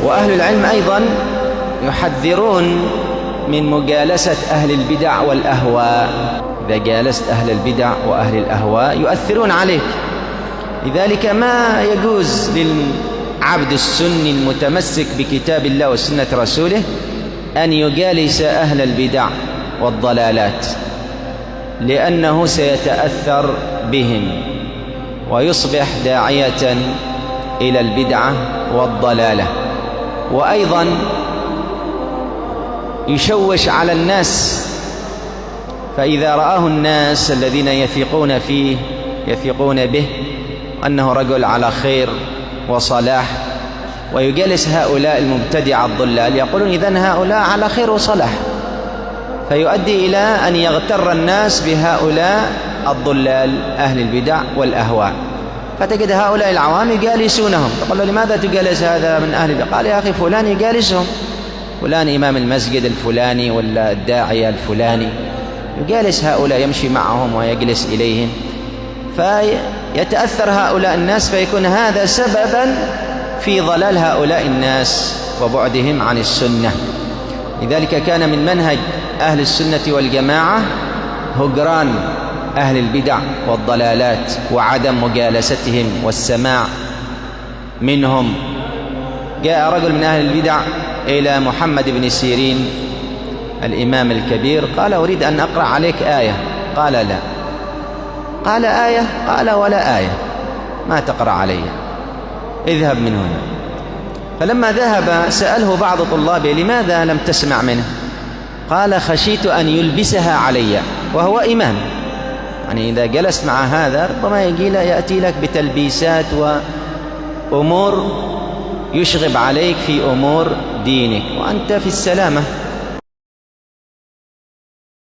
وأهل العلم أيضا يحذرون من مجالسة أهل البدع والأهواء. إذا جالست أهل البدع وأهل الأهواء يؤثرون عليك. لذلك ما يجوز للعبد السني المتمسك بكتاب الله وسنة رسوله أن يجالس أهل البدع والضلالات، لأنه سيتأثر بهم ويصبح داعية إلى البدعة والضلالة، وأيضا يشوش على الناس. فإذا رآه الناس الذين يثقون فيه يثقون به أنه رجل على خير وصلاح، ويجالس هؤلاء المبتدع الضلال، يقولون إذن هؤلاء على خير وصلاح، فيؤدي إلى أن يغتر الناس بهؤلاء الضلال أهل البدع والأهواء. فتجد هؤلاء العوام يجالسونهم، تقول له لماذا تجالس هذا من أهل البدع؟ قال يا أخي فلان يجالسهم، فلان إمام المسجد الفلاني ولا الداعية الفلاني يجالس هؤلاء، يمشي معهم ويجلس إليهم، فيتأثر هؤلاء الناس، فيكون هذا سببا في ضلال هؤلاء الناس وبعدهم عن السنة. لذلك كان من منهج أهل السنة والجماعة هجران أهل البدع والضلالات وعدم مجالستهم والسماع منهم. جاء رجل من أهل البدع إلى محمد بن سيرين الإمام الكبير، قال أريد أن أقرأ عليك آية. قال لا. قال آية؟ قال ولا آية، ما تقرأ علي، اذهب من هنا. فلما ذهب سأله بعض طلابه لماذا لم تسمع منه؟ قال خشيت أن يلبسها علي، وهو إمام. يعني إذا جلست مع هذا ربما يأتي لك بتلبيسات وأمور يشغب عليك في أمور دينك وأنت في السلامة.